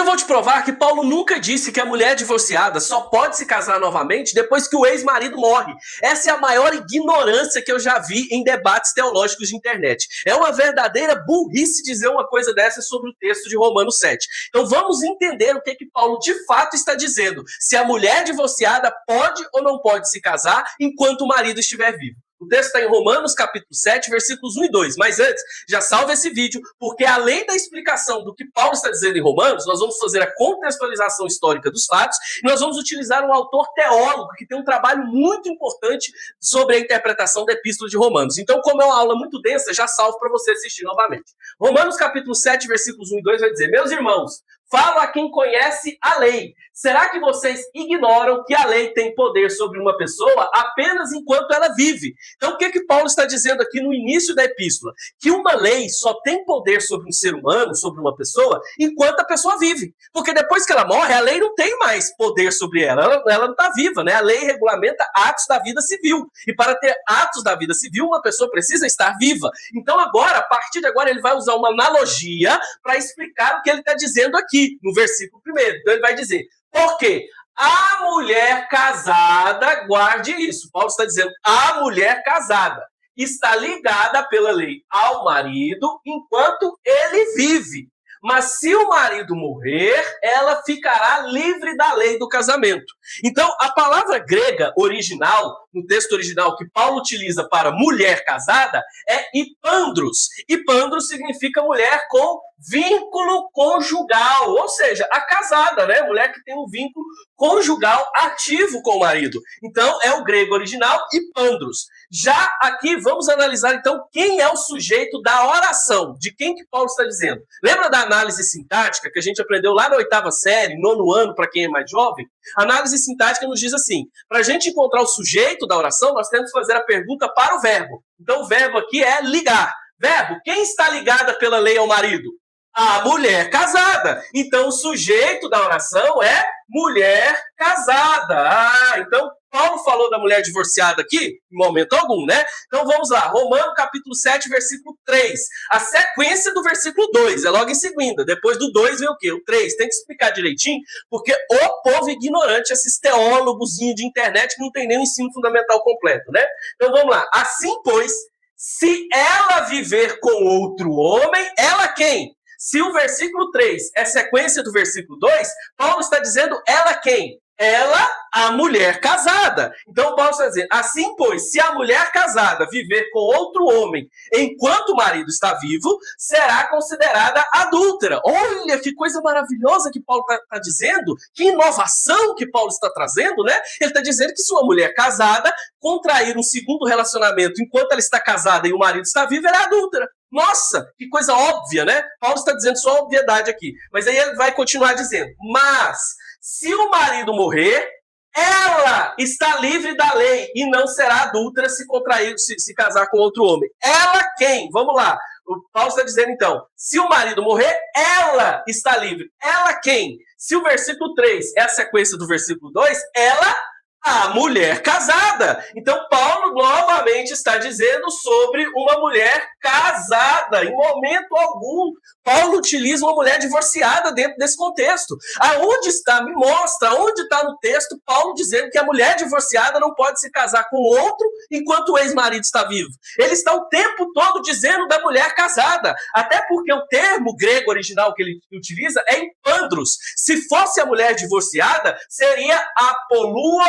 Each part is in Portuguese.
eu vou te provar que Paulo nunca disse que a mulher divorciada só pode se casar novamente depois que o ex-marido morre. Essa é a maior ignorância que eu já vi em debates teológicos de internet. É uma verdadeira burrice dizer uma coisa dessa sobre o texto de Romanos 7. Então vamos entender o que Paulo de fato está dizendo. Se a mulher divorciada pode ou não pode se casar enquanto o marido estiver vivo. O texto está em Romanos, capítulo 7, versículos 1 e 2. Mas antes, já salva esse vídeo, porque além da explicação do que Paulo está dizendo em Romanos, nós vamos fazer a contextualização histórica dos fatos e nós vamos utilizar um autor teólogo que tem um trabalho muito importante sobre a interpretação da Epístola de Romanos. Então, como é uma aula muito densa, já salvo para você assistir novamente. Romanos, capítulo 7, versículos 1 e 2 vai dizer: meus irmãos, falo a quem conhece a lei. Será que vocês ignoram que a lei tem poder sobre uma pessoa apenas enquanto ela vive? Então, o que Paulo está dizendo aqui no início da epístola? Que uma lei só tem poder sobre um ser humano, sobre uma pessoa, enquanto a pessoa vive. Porque depois que ela morre, a lei não tem mais poder sobre ela. Ela não está viva, né? A lei regulamenta atos da vida civil. E para ter atos da vida civil, uma pessoa precisa estar viva. Então, agora, a partir de agora, ele vai usar uma analogia para explicar o que ele está dizendo aqui, no versículo 1. Então, ele vai dizer: porque a mulher casada, guarde isso, Paulo está dizendo, a mulher casada está ligada pela lei ao marido enquanto ele vive. Mas se o marido morrer, ela ficará livre da lei do casamento. Então, a palavra grega original, no texto original que Paulo utiliza para mulher casada, é hipandros. Hipandros significa mulher com vínculo conjugal, ou seja, a casada, né? Mulher que tem um vínculo conjugal ativo com o marido. Então, é o grego original, hipandros. Já aqui, vamos analisar, então, quem é o sujeito da oração, de quem que Paulo está dizendo. Lembra da análise sintática que a gente aprendeu lá na 8ª série, 9º ano, para quem é mais jovem? A análise sintática nos diz assim: para a gente encontrar o sujeito da oração, nós temos que fazer a pergunta para o verbo. Então, o verbo aqui é ligar. Verbo, quem está ligada pela lei ao marido? A mulher casada. Então, o sujeito da oração é mulher casada. Então, Paulo falou da mulher divorciada aqui, em momento algum, né? Então, vamos lá. Romanos, capítulo 7, versículo 3. A sequência do versículo 2, é logo em seguida. Depois do 2 vem o quê? O 3. Tem que explicar direitinho, porque o povo ignorante, esses teólogos de internet que não tem nem o ensino fundamental completo, né? Então, vamos lá. Assim, pois, se ela viver com outro homem, ela quem? Se o versículo 3 é sequência do versículo 2, Paulo está dizendo ela quem? Ela, a mulher casada. Então Paulo está dizendo: assim, pois, se a mulher casada viver com outro homem enquanto o marido está vivo, será considerada adúltera. Olha que coisa maravilhosa que Paulo está dizendo, que inovação que Paulo está trazendo, né? Ele está dizendo que se uma mulher casada contrair um segundo relacionamento enquanto ela está casada e o marido está vivo, ela é adúltera. Nossa, que coisa óbvia, né? Paulo está dizendo só a obviedade aqui. Mas aí ele vai continuar dizendo: mas se o marido morrer, ela está livre da lei e não será adúltera se contrair, se casar com outro homem. Ela quem? Vamos lá. O Paulo está dizendo então: se o marido morrer, ela está livre. Ela quem? Se o versículo 3 é a sequência do versículo 2, ela, a mulher casada. Então, Paulo novamente está dizendo sobre uma mulher casada. Em momento algum, Paulo utiliza uma mulher divorciada dentro desse contexto. Aonde está? Me mostra. Onde está no texto Paulo dizendo que a mulher divorciada não pode se casar com outro enquanto o ex-marido está vivo? Ele está o tempo todo dizendo da mulher casada. Até porque o termo grego original que ele utiliza é hipandros. Se fosse a mulher divorciada, seria apoluo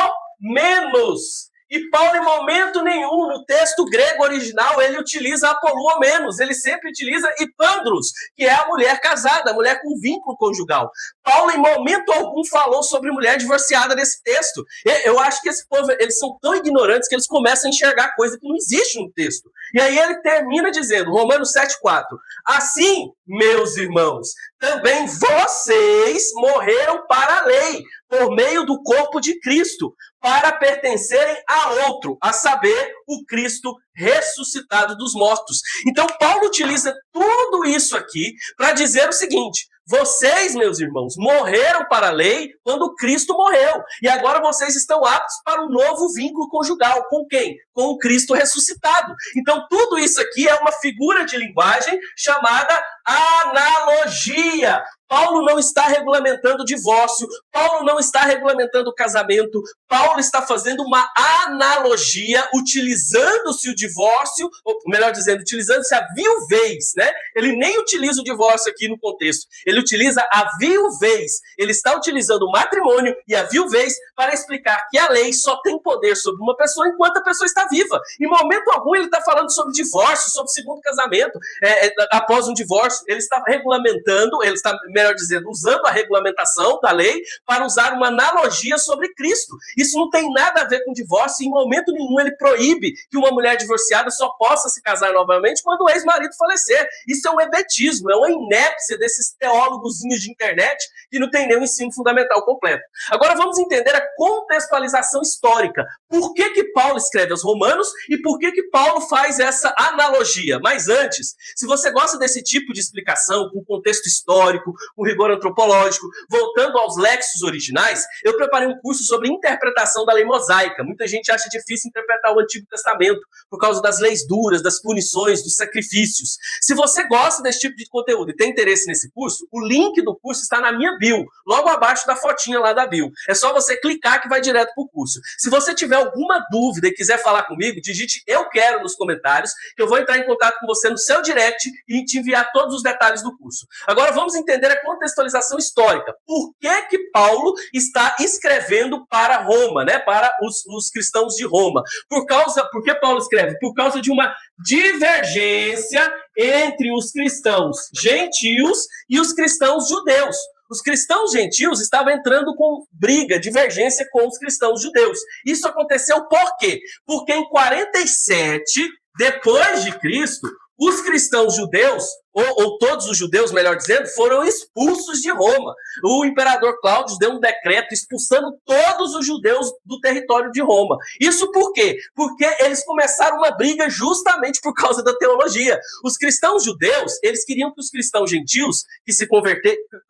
menos. E Paulo, em momento nenhum, no texto grego original, ele utiliza apoluo menos. Ele sempre utiliza hipandros, que é a mulher casada, a mulher com vínculo conjugal. Paulo, em momento algum, falou sobre mulher divorciada nesse texto. Eu acho que esse povo, eles são tão ignorantes que eles começam a enxergar coisa que não existe no texto. E aí ele termina dizendo, Romanos 7,4: assim, meus irmãos, também vocês morreram para a lei, por meio do corpo de Cristo, para pertencerem a outro, a saber, o Cristo ressuscitado dos mortos. Então, Paulo utiliza tudo isso aqui para dizer o seguinte: vocês, meus irmãos, morreram para a lei quando Cristo morreu. E agora vocês estão aptos para um novo vínculo conjugal. Com quem? Com o Cristo ressuscitado. Então, tudo isso aqui é uma figura de linguagem chamada analogia. Paulo não está regulamentando o divórcio, Paulo não está regulamentando o casamento, Paulo está fazendo uma analogia, utilizando-se o divórcio, ou melhor dizendo, utilizando-se a viuvez, né? Ele nem utiliza o divórcio aqui no contexto, ele utiliza a viuvez, ele está utilizando o matrimônio e a viuvez para explicar que a lei só tem poder sobre uma pessoa enquanto a pessoa está viva. Em momento algum ele está falando sobre divórcio, sobre segundo casamento, após um divórcio, ele está regulamentando, ele está, melhor dizendo, usando a regulamentação da lei para usar uma analogia sobre Cristo. Isso não tem nada a ver com divórcio, em momento nenhum ele proíbe que uma mulher divorciada só possa se casar novamente quando o ex-marido falecer. Isso é um hebetismo, é uma inépcia desses teólogozinhos de internet que não tem nenhum ensino fundamental completo. Agora vamos entender a contextualização histórica. Por que Paulo escreve aos Romanos e por que Paulo faz essa analogia? Mas antes, se você gosta desse tipo de explicação, com contexto histórico, com rigor antropológico, voltando aos léxicos originais, eu preparei um curso sobre interpretação da lei mosaica. Muita gente acha difícil interpretar o Antigo Testamento por causa das leis duras, das punições, dos sacrifícios. Se você gosta desse tipo de conteúdo e tem interesse nesse curso, o link do curso está na minha bio, logo abaixo da fotinha lá da bio. É só você clicar que vai direto para o curso. Se você tiver alguma dúvida e quiser falar comigo, digite "eu quero" nos comentários, que eu vou entrar em contato com você no seu direct e te enviar todos os detalhes do curso. Agora vamos entender a contextualização histórica. Por que Paulo está escrevendo para Roma, né? Para os cristãos de Roma? Por que Paulo escreve? Por causa de uma divergência entre os cristãos gentios e os cristãos judeus. Os cristãos gentios estavam entrando com briga, divergência com os cristãos judeus. Isso aconteceu por quê? Porque em 47, depois de Cristo, os cristãos judeus, ou todos os judeus, melhor dizendo, foram expulsos de Roma. O imperador Cláudio deu um decreto expulsando todos os judeus do território de Roma. Isso por quê? Porque eles começaram uma briga justamente por causa da teologia. Os cristãos judeus, eles queriam que os cristãos gentios,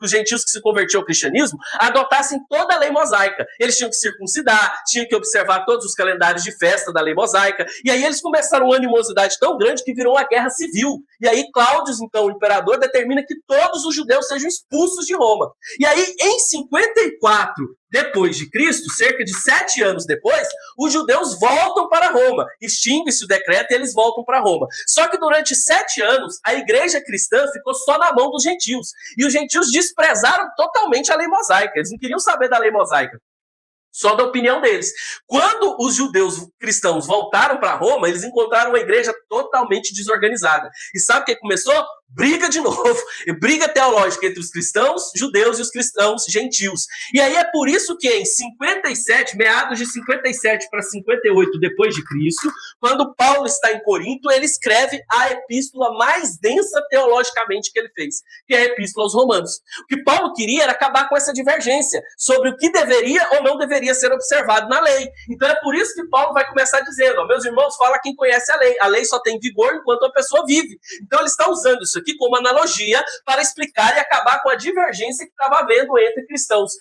os gentios que se convertiam ao cristianismo, adotassem toda a lei mosaica. Eles tinham que circuncidar, tinham que observar todos os calendários de festa da lei mosaica. E aí eles começaram uma animosidade tão grande que virou uma guerra civil. E aí Cláudio, então, o imperador, determina que todos os judeus sejam expulsos de Roma. E aí, em 54 depois de Cristo, cerca de 7 anos depois, os judeus voltam para Roma. Extingue-se o decreto e eles voltam para Roma. Só que durante 7 anos, a igreja cristã ficou só na mão dos gentios. E os gentios desprezaram totalmente a lei mosaica. Eles não queriam saber da lei mosaica. Só da opinião deles. Quando os judeus cristãos voltaram para Roma, eles encontraram uma igreja totalmente desorganizada. E sabe o que começou? Briga de novo. Briga teológica entre os cristãos judeus e os cristãos gentios. E aí é por isso que em 57, meados de 57 para 58 depois de Cristo, quando Paulo está em Corinto, ele escreve a epístola mais densa teologicamente que ele fez, que é a Epístola aos Romanos. O que Paulo queria era acabar com essa divergência sobre o que deveria ou não deveria ser observado na lei. Então é por isso que Paulo vai começar dizendo, meus irmãos, fala quem conhece a lei só tem vigor enquanto a pessoa vive. Então ele está usando isso aqui como analogia para explicar e acabar com a divergência que estava havendo entre cristãos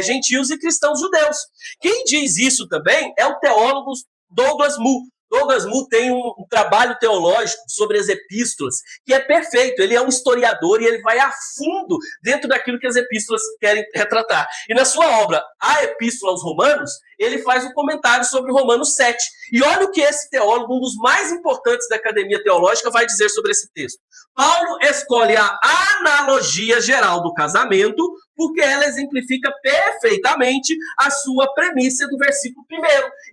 gentios e cristãos judeus. Quem diz isso também é o teólogo Douglas Moo. Douglas Moo tem um trabalho teológico sobre as epístolas que é perfeito. Ele é um historiador e ele vai a fundo dentro daquilo que as epístolas querem retratar. E na sua obra, A Epístola aos Romanos, ele faz um comentário sobre Romanos 7. E olha o que esse teólogo, um dos mais importantes da academia teológica, vai dizer sobre esse texto. Paulo escolhe a analogia geral do casamento porque ela exemplifica perfeitamente a sua premissa do versículo 1.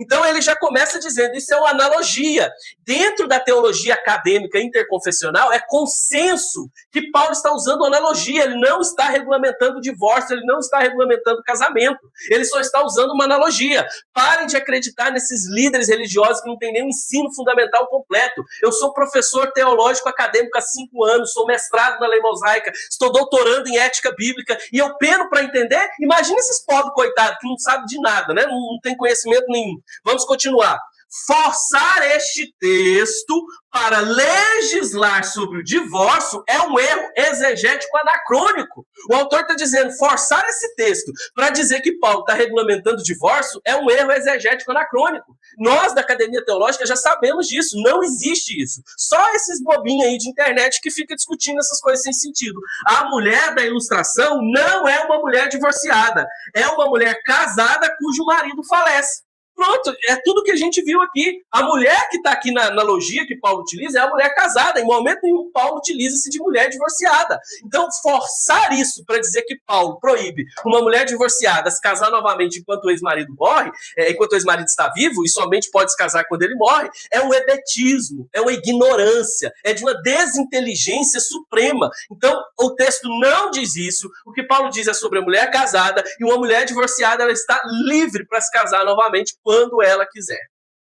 Então ele já começa dizendo, isso é uma analogia. Dentro da teologia acadêmica interconfessional, é consenso que Paulo está usando analogia, ele não está regulamentando o divórcio, ele não está regulamentando o casamento, ele só está usando uma analogia. Parem de acreditar nesses líderes religiosos que não têm nenhum ensino fundamental completo. Eu sou professor teológico acadêmico há 5 anos, sou mestrado na lei mosaica, estou doutorando em ética bíblica, e eu peno para entender. Imagina esses pobres coitados que não sabem de nada, né? Não tem conhecimento nenhum. Vamos continuar. Forçar este texto para legislar sobre o divórcio é um erro exegético anacrônico. O autor está dizendo, forçar esse texto para dizer que Paulo está regulamentando o divórcio é um erro exegético anacrônico. Nós, da Academia Teológica, já sabemos disso, não existe isso. Só esses bobinhos aí de internet que ficam discutindo essas coisas sem sentido. A mulher da ilustração não é uma mulher divorciada, é uma mulher casada cujo marido falece. Pronto, é tudo que a gente viu aqui. A mulher que está aqui na analogia que Paulo utiliza é a mulher casada. Em momento nenhum, Paulo utiliza-se de mulher divorciada. Então, forçar isso para dizer que Paulo proíbe uma mulher divorciada se casar novamente enquanto o ex-marido morre, enquanto o ex-marido está vivo, e somente pode se casar quando ele morre, é um hebetismo, é uma ignorância, é de uma desinteligência suprema. Então, o texto não diz isso. O que Paulo diz é sobre a mulher casada, e uma mulher divorciada ela está livre para se casar novamente quando ela quiser.